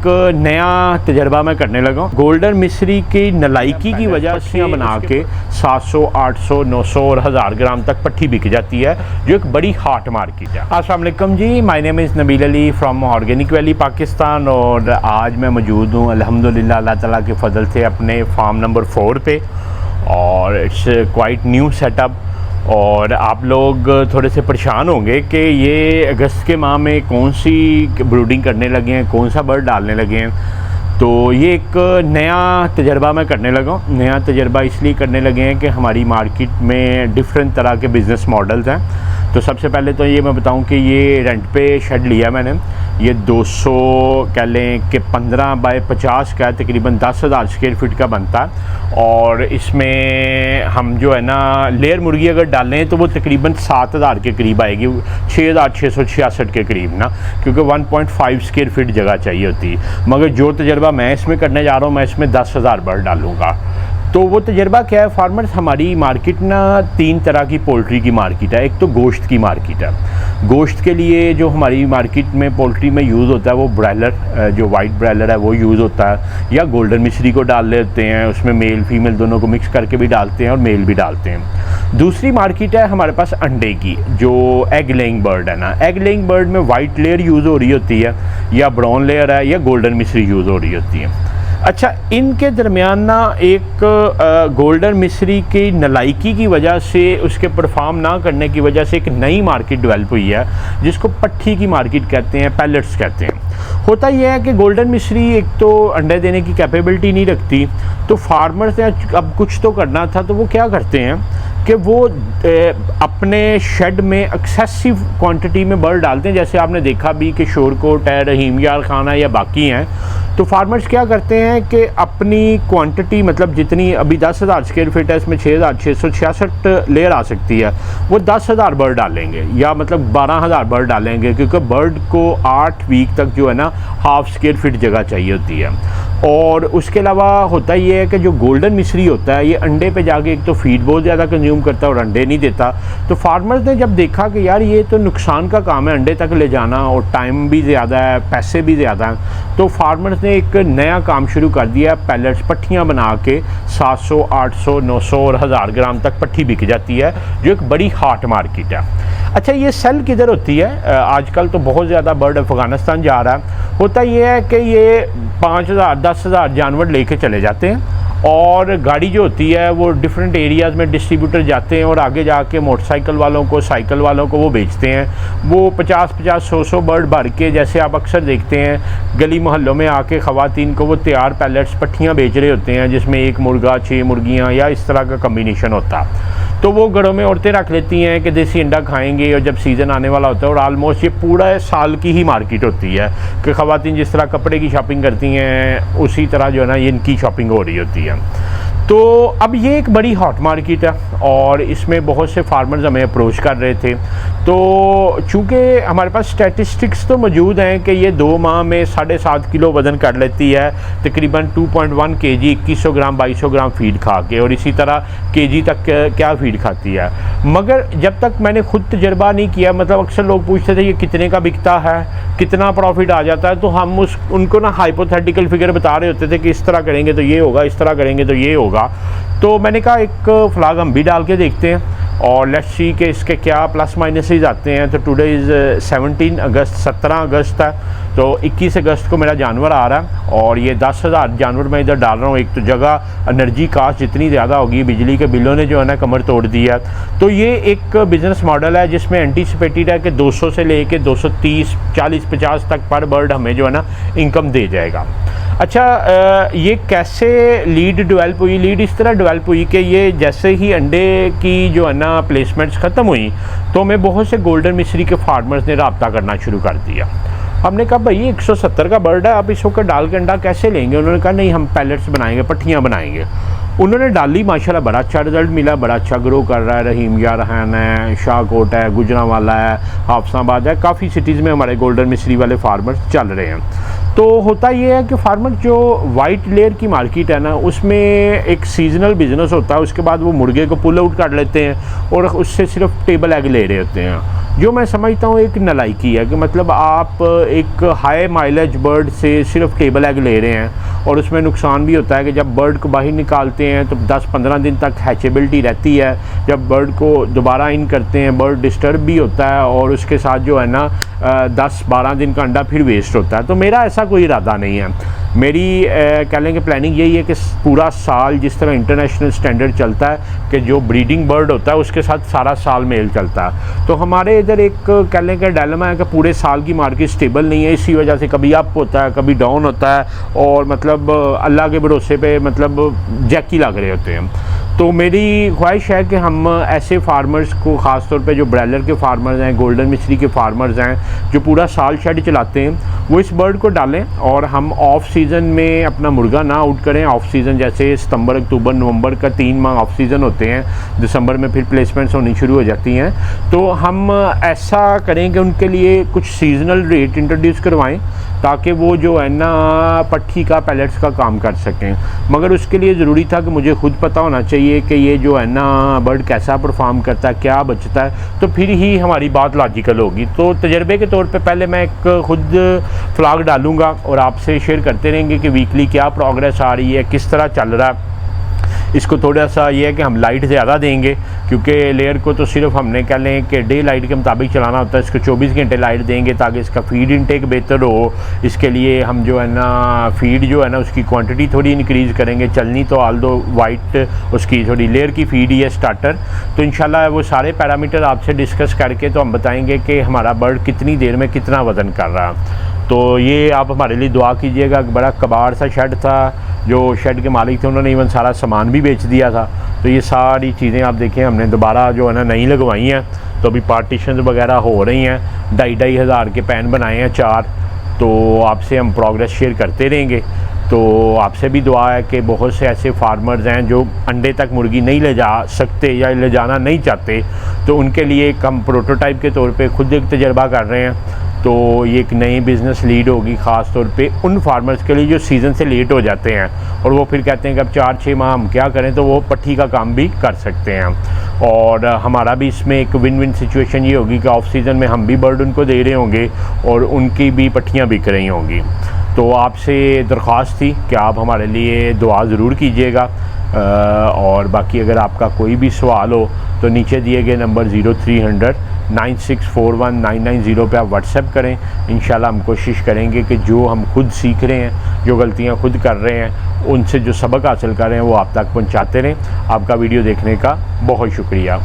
एक नया तजर्बा मैं करने लगा हूँ। गोल्डन मिस्री की नलायकी की वजह से बना के 700, 800, 900 और 1000 ग्राम तक पट्टी बिक जाती है, जो एक बड़ी हॉट मार्केट है। अस्सलाम वालेकुम जी, my name is Nabeel Ali from organic valley Pakistan. और आज मैं मौजूद हूँ अल्हम्दुलिल्लाह अल्लाह ताला के फजल से अपने फार्म नंबर 4 पे, और इट्स क्वाइट न्यू सेटअप। और आप लोग थोड़े से परेशान होंगे कि ये अगस्त के माह में कौन सी ब्रूडिंग करने लगे हैं, कौन सा बर्ड डालने लगे हैं। तो ये एक नया तजर्बा मैं करने लगा हूँ। नया तजर्बा इसलिए करने लगे हैं कि हमारी मार्केट में डिफरेंट तरह के बिज़नेस मॉडल्स हैं। तो सबसे पहले तो ये मैं बताऊं कि ये रेंट पे शेड लिया मैंने। ये 200 कह लें कि 15 बाय 50 का तकरीबन 10,000 स्क्वायर फीट का बनता है। और इसमें हम जो है ना लेयर मुर्गी अगर डालें तो वो तकरीबन 7,000 के करीब आएगी, 6,666 के करीब ना, क्योंकि 1.5 स्क्वायर फीट जगह चाहिए होती है। मगर जो तजर्बा मैं इसमें करने जा रहा हूँ, मैं इसमें 10,000 बर्ड डालूँगा। तो वो तजर्बा क्या है फार्मर्स, हमारी मार्केट ना 3 तरह की पोल्ट्री की मार्केट है। एक तो गोश्त की मार्केट है। गोश्त के लिए जो हमारी मार्केट में पोल्ट्री में यूज़ होता है वो ब्रायलर, जो वाइट ब्रायलर है वो यूज़ होता है, या गोल्डन मिस्री को डाल लेते हैं। उसमें मेल फीमेल दोनों को मिक्स करके भी डालते हैं और मेल भी डालते हैं। दूसरी मार्केट है हमारे पास अंडे की, जो एग लेइंग बर्ड है ना। एग लेइंग बर्ड में वाइट लेयर यूज़ हो रही होती है, या ब्राउन लेयर है, या गोल्डन मिस्री यूज़ हो रही होती है। अच्छा, इनके दरमियान ना एक गोल्डन मिस्री की नलायकी की वजह से, उसके परफॉर्म ना करने की वजह से एक नई मार्केट डेवलप हुई है, जिसको पट्ठी की मार्केट कहते हैं, पैलेट्स कहते हैं। होता यह है कि गोल्डन मिस्री एक तो अंडे देने की कैपेबिलिटी नहीं रखती, तो फार्मर्स ने अब कुछ तो करना था, तो वो क्या करते हैं कि वो अपने शेड में एक्सेसिव क्वांटिटी में बर्ड डालते हैं। जैसे आपने देखा भी कि शोरकोट है, रहीम यार खाना या बाकी हैं। तो फार्मर्स क्या करते हैं कि अपनी क्वांटिटी, मतलब जितनी अभी 10,000 स्क्वायर फीट है, इसमें 6,666 लेयर आ सकती है, वो 10,000 बर्ड डालेंगे, या मतलब 12,000 बर्ड डालेंगे, क्योंकि बर्ड को 8 वीक तक जो है ना हाफ स्क्वायर फीट जगह चाहिए होती है। और उसके अलावा होता ये है कि जो गोल्डन मिस्री होता है, ये अंडे पे जाके एक तो फीड बहुत ज़्यादा कंज्यूम करता है और अंडे नहीं देता। तो फार्मर्स ने जब देखा कि यार ये तो नुकसान का काम है अंडे तक ले जाना, और टाइम भी ज़्यादा है, पैसे भी ज़्यादा हैं, तो फार्मर्स ने एक नया काम शुरू कर दिया। पैलेट्स, पट्टियाँ बना के 700, 800, 900 और 1000 ग्राम तक पट्टी बिक जाती है, जो एक बड़ी हॉट मार्केट है। अच्छा, ये सेल किधर होती है? आजकल तो बहुत ज़्यादा बर्ड अफ़गानिस्तान जा रहा है। होता ये है कि ये 5,000, 10,000 जानवर लेके चले जाते हैं, और गाड़ी जो होती है वो डिफरेंट एरियाज़ में डिस्ट्रीब्यूटर जाते हैं, और आगे जाके मोटरसाइकिल वालों को, साइकिल वालों को वो बेचते हैं। वो 50-50, 100-100 बर्ड भर के, जैसे आप अक्सर देखते हैं गली मोहल्लों में आके ख़वातीन को वो तैयार पैलेट्स, पट्टियाँ बेच रहे होते हैं, जिसमें 1 मुर्गा, 6 मुर्गियाँ या इस तरह का कम्बिनेशन होता है। तो वो घरों में औरतें रख लेती हैं कि देसी अंडा खाएंगे, और जब सीज़न आने वाला होता है, और आलमोस्ट ये पूरा साल की ही मार्केट होती है कि ख़वातीन जिस तरह कपड़े की शॉपिंग करती हैं, उसी तरह जो है ना इनकी शॉपिंग हो रही होती है। तो अब ये एक बड़ी हॉट मार्केट है, और इसमें बहुत से फार्मर्स हमें अप्रोच कर रहे थे। तो चूँकि हमारे पास स्टैटिस्टिक्स तो मौजूद हैं कि ये 2 माह में 7.5 किलो वज़न कर लेती है, तकरीबन 2.1 kg, 2100 ग्राम 2200 ग्राम फीड खा के, और इसी तरह केजी तक क्या फीड खाती है। मगर जब तक मैंने खुद तजर्बा नहीं किया, मतलब अक्सर लोग पूछते थे ये कितने का बिकता है, कितना प्रॉफिट आ जाता है, तो हम उनको ना हाइपोथेटिकल फिगर बता रहे होते थे कि इस तरह करेंगे तो ये होगा, इस तरह करेंगे तो ये होगा। तो मैंने कहा एक फ्लैग हम भी डाल के देखते हैं, और लेट्स सी कि इसके क्या प्लस माइनसेस आते हैं। तो टुडे इज़ 17 अगस्त, 17 अगस्त है, तो 21 अगस्त को मेरा जानवर आ रहा है, और ये 10,000 जानवर मैं इधर डाल रहा हूँ। एक तो जगह एनर्जी कास्ट जितनी ज़्यादा होगी, बिजली के बिलों ने जो है ना कमर तोड़ दी है। तो ये एक बिज़नेस मॉडल है जिसमें एंटीसिपेटेड है कि 200 से लेके 230, 40, 50 तक पर बर्ड हमें जो है ना इनकम दे जाएगा। अच्छा, ये कैसे लीड डेवलप हुई? लीड इस तरह डेवलप हुई कि ये जैसे ही अंडे की जो है ना प्लेसमेंट्स ख़त्म हुई, तो हमें बहुत से गोल्डन मिस्री के फार्मर्स ने रब्ता करना शुरू कर दिया। हमने कहा भाई 170 का बर्ड है, आप इस वक्त डाल के अंडा कैसे लेंगे? उन्होंने कहा नहीं, हम पैलेट्स बनाएंगे, पट्टियाँ बनाएंगे। उन्होंने डाली, माशाल्लाह बड़ा अच्छा रिज़ल्ट मिला, बड़ा अच्छा ग्रो कर रहा है। रहीम यारहान है, शाहकोट है, गुजरांवाला है, हाफसाबाद है, काफ़ी सिटीज़ में हमारे गोल्डन मिश्री वाले फार्मर्स चल रहे हैं। तो होता ये है कि फार्मर जो वाइट लेयर की मार्केट है ना, उसमें एक सीजनल बिजनेस होता है, उसके बाद वो मुर्गे को पुल आउट कर लेते हैं और उससे सिर्फ टेबल एग ले रहे होते हैं, जो मैं समझता हूँ एक नलायकी है। कि मतलब आप एक हाई माइलेज बर्ड से सिर्फ टेबल एग ले रहे हैं, और उसमें नुकसान भी होता है कि जब बर्ड को बाहर निकालते हैं तो 10-15 दिन तक हैचेबिलिटी रहती है। जब बर्ड को दोबारा इन करते हैं, बर्ड डिस्टर्ब भी होता है, और उसके साथ जो है ना 10-12 दिन का अंडा फिर वेस्ट होता है। तो मेरा ऐसा कोई इरादा नहीं है। मेरी कह लें कि प्लानिंग यही है कि पूरा साल जिस तरह इंटरनेशनल स्टैंडर्ड चलता है कि जो ब्रीडिंग बर्ड होता है उसके साथ सारा साल मेल चलता है। तो हमारे इधर एक कह लें कि डायलेमा है कि पूरे साल की मार्केट स्टेबल नहीं है, इसी वजह से कभी अप होता है, कभी डाउन होता है, और मतलब अल्लाह के भरोसे पे मतलब जैकी लग रहे होते हैं। तो मेरी ख्वाहिश है कि हम ऐसे फार्मर्स को, ख़ास तौर पे जो ब्रायलर के फार्मर्स हैं, गोल्डन मिश्री के फार्मर्स हैं, जो पूरा साल शेड चलाते हैं, वो इस बर्ड को डालें, और हम ऑफ सीज़न में अपना मुर्गा ना आउट करें। ऑफ सीज़न जैसे सितंबर, अक्टूबर, नवंबर का 3 माह ऑफ सीज़न होते हैं, दिसंबर में फिर प्लेसमेंट्स होनी शुरू हो जाती हैं। तो हम ऐसा करें कि उनके लिए कुछ सीजनल रेट इंट्रोड्यूस करवाएं, ताकि वो जो है ना पट्टी का, पैलेट्स का काम कर सकें। मगर उसके लिए ज़रूरी था कि मुझे खुद पता होना चाहिए कि ये जो है ना बर्ड कैसा परफॉर्म करता है, क्या बचता है, तो फिर ही हमारी बात लॉजिकल होगी। तो तजर्बे के तौर पे पहले मैं एक खुद फ्लॉग डालूंगा और आपसे शेयर करते रहेंगे कि वीकली क्या प्रोग्रेस आ रही है, किस तरह चल रहा है। इसको थोड़ा सा ये है कि हम लाइट ज़्यादा देंगे, क्योंकि लेयर को तो सिर्फ हमने कह लें कि डे लाइट के मुताबिक चलाना होता है। इसको 24 घंटे लाइट देंगे ताकि इसका फीड इनटेक बेहतर हो। इसके लिए हम जो है ना फीड जो है ना उसकी क्वांटिटी थोड़ी इंक्रीज़ करेंगे। चलनी तो आल दो वाइट उसकी थोड़ी लेयर की फीड ही है स्टार्टर। तो इंशाल्लाह वो सारे पैरामीटर आपसे डिस्कस करके तो हम बताएंगे कि हमारा बर्ड कितनी देर में कितना वज़न कर रहा है। तो ये आप हमारे लिए दुआ कीजिएगा। बड़ा कबाड़ सा शेड था, जो शेड के मालिक थे उन्होंने इवन सारा सामान भी बेच दिया था। तो ये सारी चीज़ें आप देखें हमने दोबारा जो है ना नई लगवाई हैं। तो अभी पार्टीशन वगैरह हो रही हैं। 2,500 हज़ार के पैन बनाए हैं 4। तो आपसे हम प्रोग्रेस शेयर करते रहेंगे। तो आपसे भी दुआ है कि बहुत से ऐसे फार्मर्स हैं जो अंडे तक मुर्गी नहीं ले जा सकते या ले जाना नहीं चाहते, तो उनके लिए एक हम प्रोटोटाइप के तौर पे खुद एक तजर्बा कर रहे हैं। तो ये एक नई बिज़नेस लीड होगी, ख़ास तौर पे उन फार्मर्स के लिए जो सीज़न से लेट हो जाते हैं और वो फिर कहते हैं कि अब 4-6 माह हम क्या करें, तो वो पट्टी का काम भी कर सकते हैं। और हमारा भी इसमें एक विन विन सिचुएशन ये होगी कि ऑफ सीज़न में हम भी बर्ड उनको दे रहे होंगे और उनकी भी पट्टियाँ बिक रही होंगी। तो आपसे दरख्वास्त थी कि आप हमारे लिए दुआ ज़रूर कीजिएगा। और बाकी अगर आपका कोई भी सवाल हो तो नीचे दिए गए नंबर 0300 9641 990 पे आप व्हाट्सएप करें। इंशाल्लाह हम कोशिश करेंगे कि जो हम खुद सीख रहे हैं, जो गलतियां खुद कर रहे हैं, उनसे जो सबक हासिल कर रहे हैं वो आप तक पहुंचाते रहें। आपका वीडियो देखने का बहुत शुक्रिया।